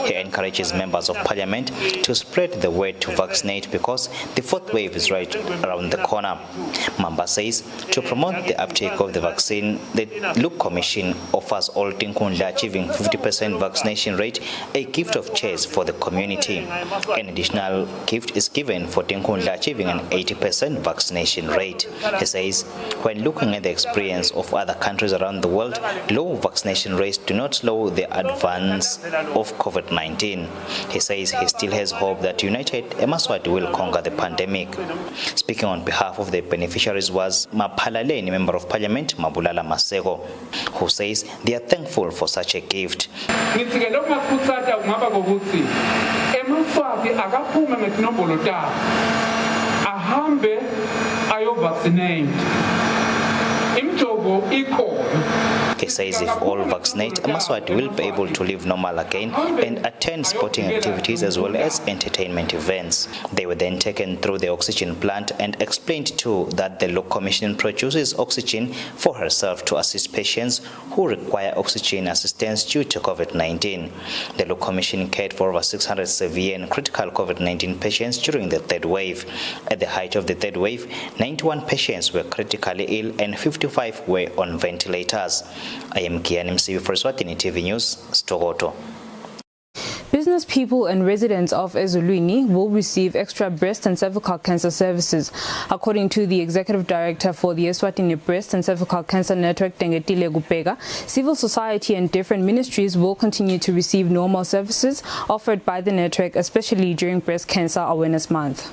He encourages members of parliament to spread the word to vaccinate because the fourth wave is right around the corner. Mamba says to promote the uptake of the vaccine, the Look Commission offers all Tinkundla achieving 50% vaccination rate a gift of chairs for the community. An additional gift is given for Tinkundla achieving an 80% vaccination rate. He says when looking at the experience of other countries around the world, low vaccination rates do not slow the advance of COVID-19. He says he still has hope that united Eswatini will conquer the pandemic. Speaking on behalf of the beneficiaries was Maphalaleni Member of Parliament Mabulala Masego, who says they are thankful for such a gift. He says if all vaccinate, Eswatini will be able to live normal again and attend sporting activities as well as entertainment events. They were then taken through the oxygen plant and explained too that the Law Commission produces oxygen for herself to assist patients who require oxygen assistance due to COVID-19. The Law Commission cared for over 600 severe and critical COVID-19 patients during the third wave. At the height of the third wave, 91 patients were critically ill and 55 were on ventilators. I am Kian MCV for Eswatini TV News, Stogoto. Business people and residents of Eswatini will receive extra breast and cervical cancer services. According to the Executive Director for the Eswatini Breast and Cervical Cancer Network, Tengetile Gupega, civil society and different ministries will continue to receive normal services offered by the network, especially during Breast Cancer Awareness Month.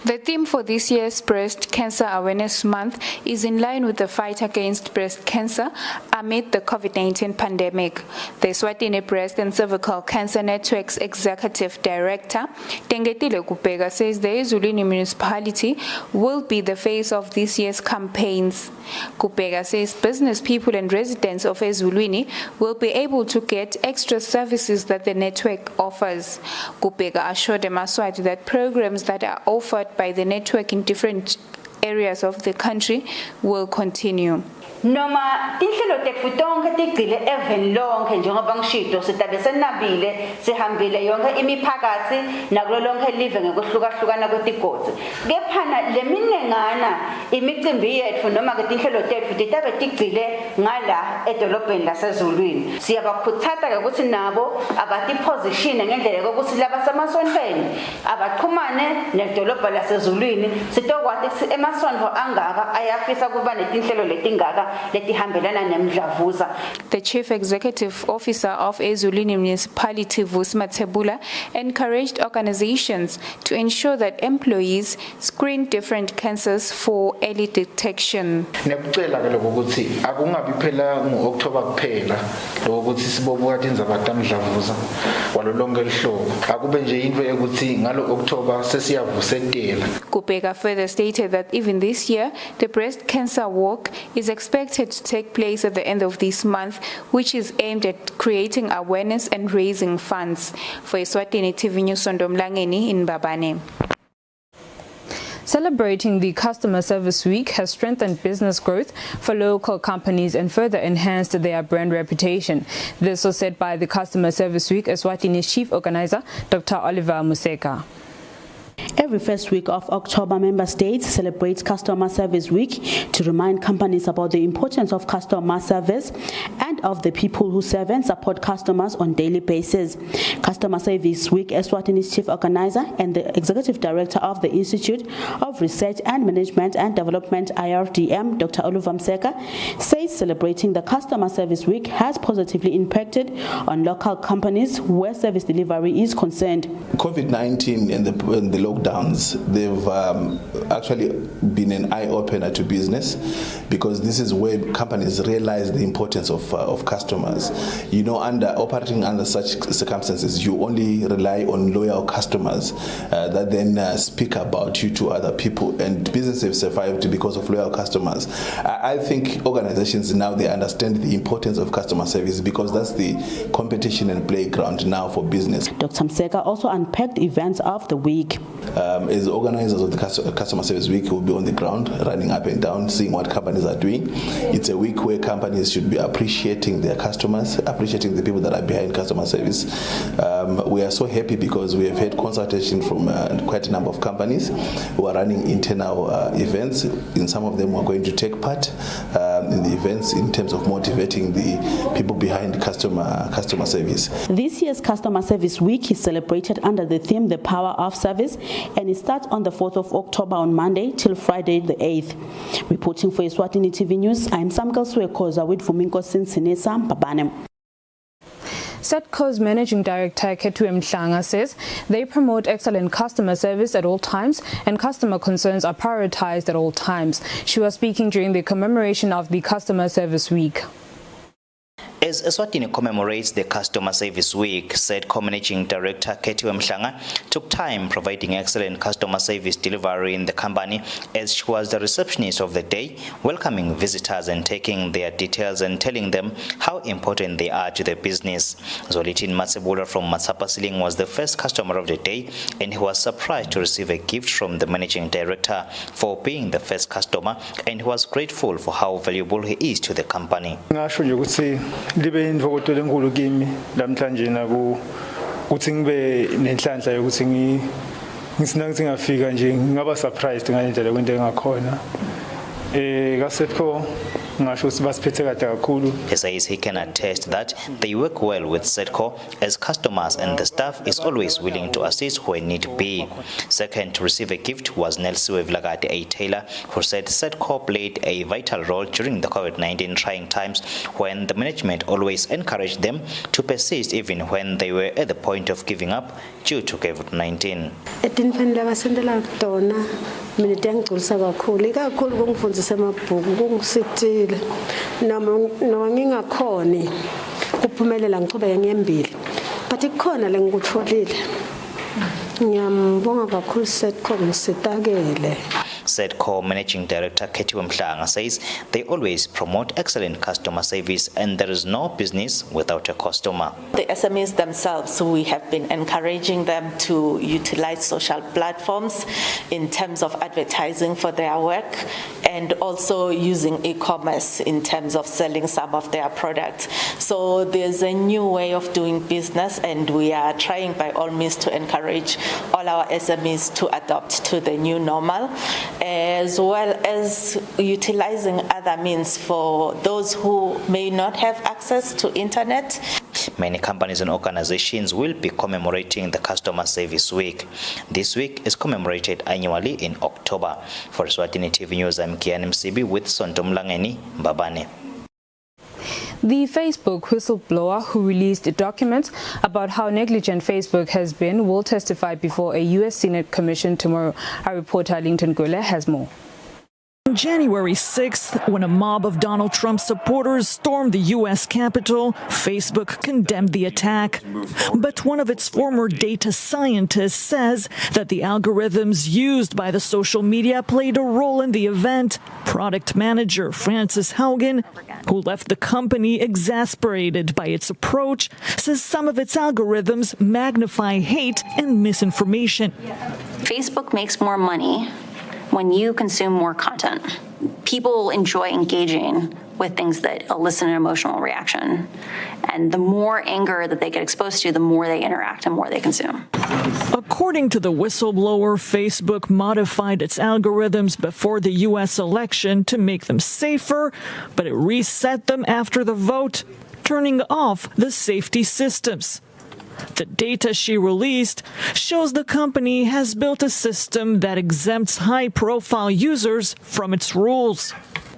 The theme for this year's Breast Cancer Awareness Month is in line with the fight against breast cancer amid the COVID-19 pandemic. The Eswatini Breast and Cervical Cancer Network's Executive Director, Tengetile Kupega, says the Eswatini municipality will be the face of this year's campaigns. Kupega says business people and residents of Eswatini will be able to get extra services that the network offers. Kupega assured Eswatini that programs that are offered by the network in different areas of the country will continue. Noma tinhlelo tethu tonke tigcile even lonke njengoba ngishido sitabe senabile sihambile yonke imiphakathi nakulo lonke live ngokuhlukahlukana kwetigodi kephana leminengana imicimbi yethu noma ke tinhlelo tethu titabe tigcile ngala edolobheni laseZulwini siyabakhuthaza ke ukuthi nabo abati position ngendlela ukuthi laba semasontweni abaqhumane nedolobha laseZulwini sitokwathi ukuthi emasontho angaka ayafisa kuba netinhlelo letingaka. The Chief Executive Officer of Eswatini Municipality, Vusma Tebula, encouraged organizations to ensure that employees screen different cancers for early detection. Kupega further stated that even this year, the breast cancer walk is expected to take place at the end of this month, which is aimed at creating awareness and raising funds. For Eswatini TV News, Sondomlangeni in Babane. Celebrating the Customer Service Week has strengthened business growth for local companies and further enhanced their brand reputation. This was said by the Customer Service Week Eswatini's chief organizer, Dr. Oliver Museka. Every first week of October, member states celebrate Customer Service Week to remind companies about the importance of customer service and of the people who serve and support customers on a daily basis. Customer Service Week, Eswatini's chief organizer and the executive director of the Institute of Research and Management and Development, IRDM, Dr. Oliver Museka, says celebrating the Customer Service Week has positively impacted on local companies where service delivery is concerned. COVID-19 and the lockdowns, they've actually been an eye-opener to business, because this is where companies realize the importance of customers. You know, operating under such circumstances, you only rely on loyal customers that then speak about you to other people, and businesses have survived because of loyal customers. I think organizations organizations now, they understand the importance of customer service because that's the competition and playground now for business. Dr. Mseka also unpacked events of the week. As organizers of the Customer Service Week, will be on the ground, running up and down, seeing what companies are doing. It's a week where companies should be appreciating their customers, appreciating the people that are behind customer service. We are so happy because we have had consultation from quite a number of companies who are running internal events. In some of them, we're going to take part in the events in terms of motivating the people behind customer service. This year's Customer Service Week is celebrated under the theme The Power of Service, and it starts on the 4th of October on Monday till Friday the 8th. Reporting for Eswatini TV News, I'm Samkel Swekoza with Fuminko Sinsinesa Babane. SETCO's Managing Director Ketu Mhlanga says they promote excellent customer service at all times and customer concerns are prioritized at all times. She was speaking during the commemoration of the Customer Service Week. As Eswatini commemorates the Customer Service Week, SETCO Managing Director Ketu Mhlanga took time providing excellent customer service delivery in the company as she was the receptionist of the day, welcoming visitors and taking their details and telling them how important they are to the business. Zolitin Matsebula from Matsapasiling was the first customer of the day, and he was surprised to receive a gift from the Managing Director for being the first customer, and he was grateful for how valuable he is to the company. Libe invokoto lenkulu kimi lamhlanje naku kuthi ngibe nenhlanhla yokuthi ngisinangithi ngafika nje ngaba surprised ngalendlela kwento engakhona ka SETCO ngasho ukuthi basiphethe kahle kakhulu. He says he can attest that they work well with SETCO as customers and the staff is always willing to assist where need be. Second to receive a gift was Nelsiwe Vlagate, a tailor, who said SETCO played a vital role during the COVID-19 trying times when the management always encouraged them to persist even when they were at the point of giving up due to COVID-19. Mina ngiculisa kakhulu kungifundisa amabhuku kungisithile noma ngingakhoni kuphumelela ngiqhubeke ngiyembili but ikhona lengikutholile ngiyambonga kakhulu SETCO ngisitakele. SETCO Managing Director Ketu Mhlanga says they always promote excellent customer service and there is no business without a customer. The SMEs themselves, we have been encouraging them to utilize social platforms in terms of advertising for their work and also using e-commerce in terms of selling some of their products. So there's a new way of doing business and we are trying by all means to encourage all our SMEs to adopt to the new normal, as well as utilizing other means for those who may not have access to internet. Many companies and organizations will be commemorating the Customer Service Week. This week is commemorated annually in October. For Eswatini TV News, I'm Kian MCB with Sontom Langeni, Babane. The Facebook whistleblower who released documents about how negligent Facebook has been will testify before a U.S. Senate commission tomorrow. Our reporter Linton Gule has more. On January 6th, when a mob of Donald Trump supporters stormed the U.S. Capitol, Facebook condemned the attack. But one of its former data scientists says that the algorithms used by the social media played a role in the event. Product manager Frances Haugen, who left the company exasperated by its approach, says some of its algorithms magnify hate and misinformation. Facebook makes more money when you consume more content. People enjoy engaging with things that elicit an emotional reaction. And the more anger that they get exposed to, the more they interact and more they consume. According to the whistleblower, Facebook modified its algorithms before the U.S. election to make them safer, but it reset them after the vote, turning off the safety systems. The data she released shows the company has built a system that exempts high-profile users from its rules.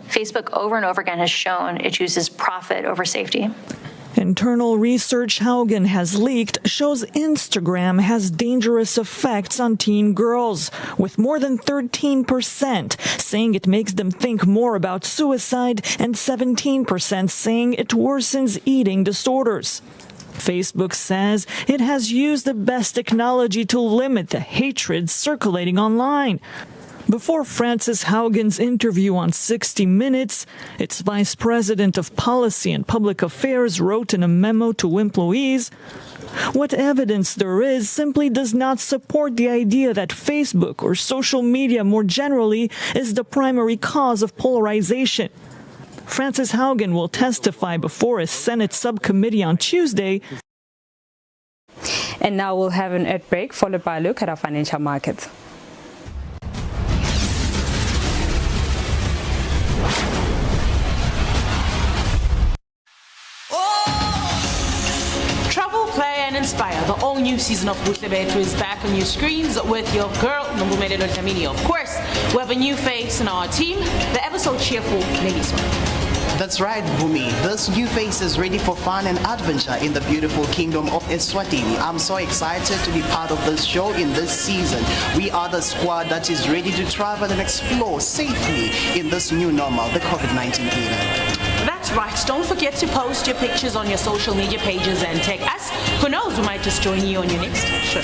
Facebook over and over again has shown it chooses profit over safety. Internal research Haugen has leaked shows Instagram has dangerous effects on teen girls, with more than 13% saying it makes them think more about suicide and 17% saying it worsens eating disorders. Facebook says it has used the best technology to limit the hatred circulating online. Before Frances Haugen's interview on 60 Minutes, its Vice President of Policy and Public Affairs wrote in a memo to employees, "What evidence there is simply does not support the idea that Facebook or social media more generally is the primary cause of polarization." Frances Haugen will testify before a Senate subcommittee on Tuesday. And now we'll have an ad break followed by a look at our financial markets. Travel, play and inspire. The all-new season of whistleblower is back on your screens with your girl, Nombumelelo Dlamini. Of course, we have a new face in our team, the ever so cheerful Neliswa. That's right, Bumi. This new face is ready for fun and adventure in the beautiful kingdom of Eswatini. I'm so excited to be part of this show in this season. We are the squad that is ready to travel and explore safely in this new normal, the COVID-19 era. That's right. Don't forget to post your pictures on your social media pages and tag us. Who knows, we might just join you on your next show.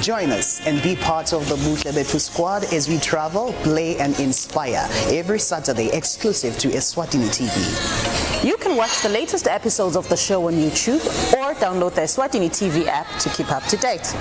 Join us and be part of the Butlebetu squad as we travel, play and inspire every Saturday exclusive to Eswatini TV. You can watch the latest episodes of the show on YouTube or download the Eswatini TV app to keep up to date.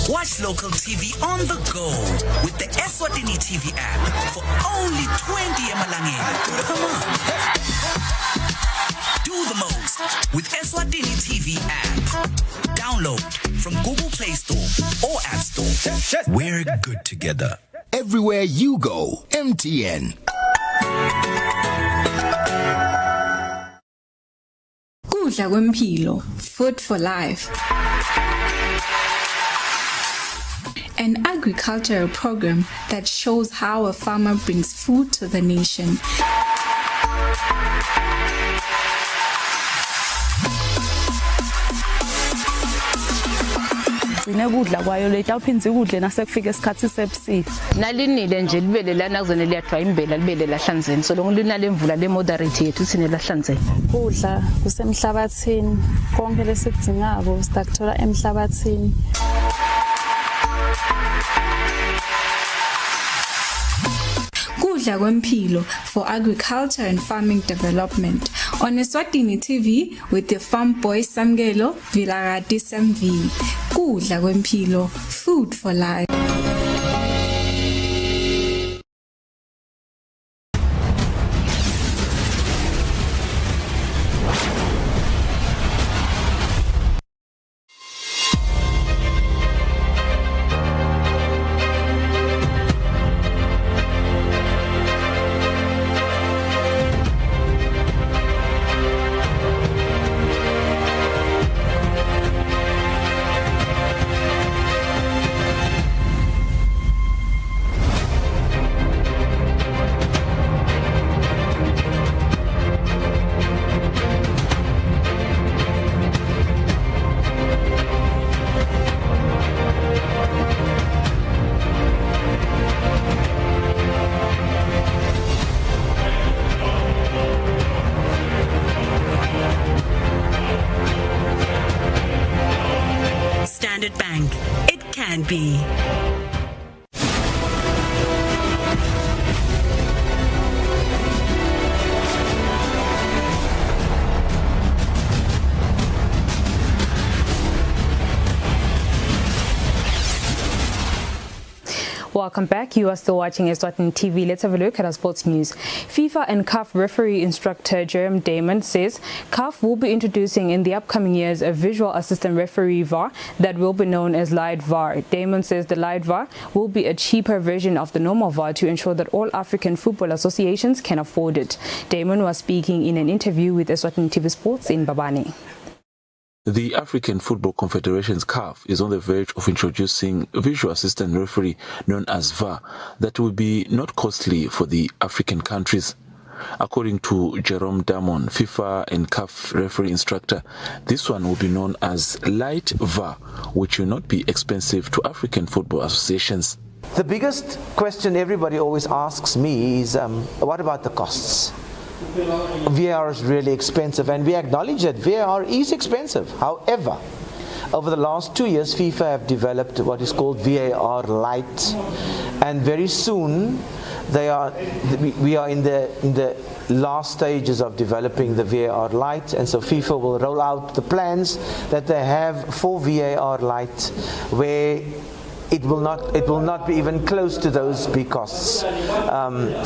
Watch local TV on the go with the Eswatini TV app for only 20 emalangeni. Come on. Do the most with Eswatini TV app. Download from Google Play Store or App Store. We're good together. Everywhere you go, MTN. Kudla kwempilo, food for life. An agricultural program that shows how a farmer brings food to the nation. Sinekudla kwayo leta uphinze ukudle nasekufika isikhathi sebusika. Nalinile nje libele lana kuzone liyathwa imbela libele lahlanzeni. So lonke linale mvula le moderate yethu sine lahlanzeni. Kudla kusemhlabathini konke lesikudingako sitakuthola emhlabathini. Kudla kwempilo for agriculture and farming development on Eswatini TV with the farm boy Samgelo Villarati Samvi. Kudla kwempilo, food for life. Standard Bank. It can be. Welcome back. You are still watching Eswatini TV. Let's have a look at our sports news. FIFA and CAF referee instructor Jerome Damon says CAF will be introducing in the upcoming years a visual assistant referee VAR that will be known as Light VAR. Damon says the Light VAR will be a cheaper version of the normal VAR to ensure that all African football associations can afford it. Damon was speaking in an interview with Eswatini TV Sports in Babane. The African Football Confederation's CAF is on the verge of introducing a visual assistant referee known as VAR that will be not costly for the African countries. According to Jerome Damon, FIFA and CAF referee instructor, this one will be known as light VAR, which will not be expensive to African football associations. The biggest question everybody always asks me is, what about the costs? VAR is really expensive, and we acknowledge that VAR is expensive. However, over the last 2 years, FIFA have developed what is called VAR Lite, and very soon we are in the last stages of developing the VAR Lite, and so FIFA will roll out the plans that they have for VAR Lite, where it will not be even close to those big costs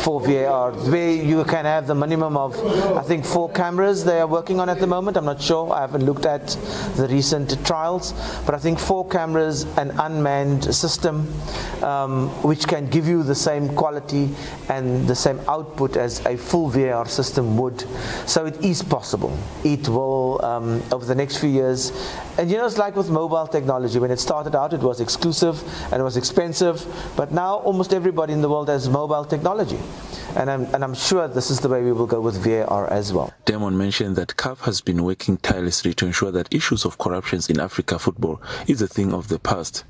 for VAR, where you can have the minimum of, I think, 4 cameras they are working on at the moment. I'm not sure, I haven't looked at the recent trials, but I think 4 cameras, an unmanned system, which can give you the same quality and the same output as a full VAR system would. So it is possible. It will, over the next few years, and it's like with mobile technology. When it started out, it was exclusive and it was expensive, but now almost everybody in the world has mobile technology, and I'm sure this is the way we will go with VAR as well. Damon mentioned that CAF has been working tirelessly to ensure that issues of corruption in Africa football is a thing of the past.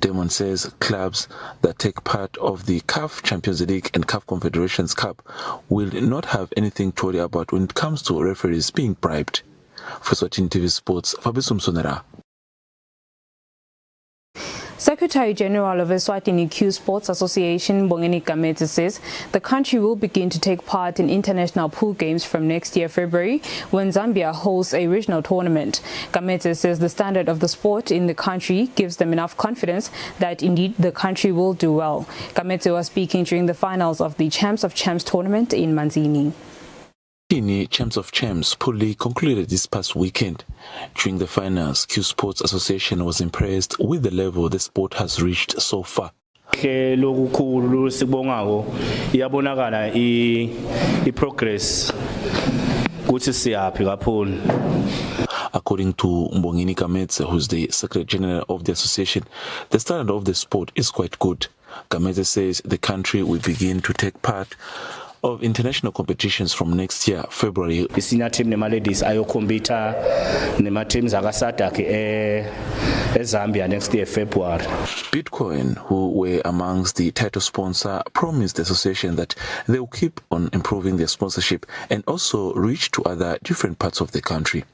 Damon says clubs that take part of the CAF Champions League and CAF Confederations Cup will not have anything to worry about when it comes to referees being bribed. For Eswatini TV Sports, Fabiso Msonera. Secretary General of Eswatini Q Sports Association, Bongeni Kamete, says the country will begin to take part in international pool games from next year, February, when Zambia hosts a regional tournament. Kamete says the standard of the sport in the country gives them enough confidence that indeed the country will do well. Kamete was speaking during the finals of the Champs of Champs tournament in Manzini. Champs of Champs Pool League concluded this past weekend. During the finals, Q Sports Association was impressed with the level the sport has reached so far. According to Mbongeni Kamete, who's the Secretary General of the association, the standard of the sport is quite good. Kamete says the country will begin to take part of international competitions from next year, February. Senior team nema ladies ayokompita nema teams akasada ke Zambia next year, February. Bitcoin, who were amongst the title sponsor, promised the association that they will keep on improving their sponsorship and also reach to other different parts of the country.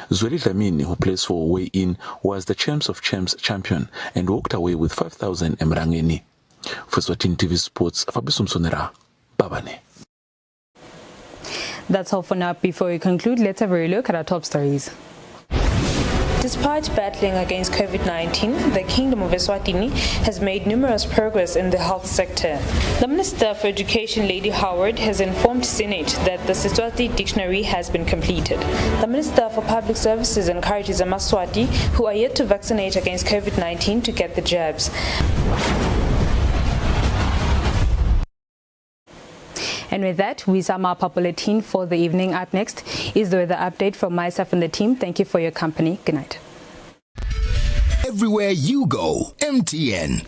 Zweli Dlamini, who plays for Way In, was the Champs of Champs champion and walked away with 5,000 emrangeni. For Eswatini TV Sports, Fabiso Msonera, Babane. That's all for now. Before we conclude, let's have a look at our top stories. Despite battling against COVID-19, the Kingdom of Eswatini has made numerous progress in the health sector. The Minister for Education, Lady Howard, has informed Senate that the Siswati dictionary has been completed. The Minister for Public Services encourages Amaswati who are yet to vaccinate against COVID-19 to get the jabs. And with that, we sum up our bulletin for the evening. Up next is the weather update from myself and the team. Thank you for your company. Good night. Everywhere you go, MTN.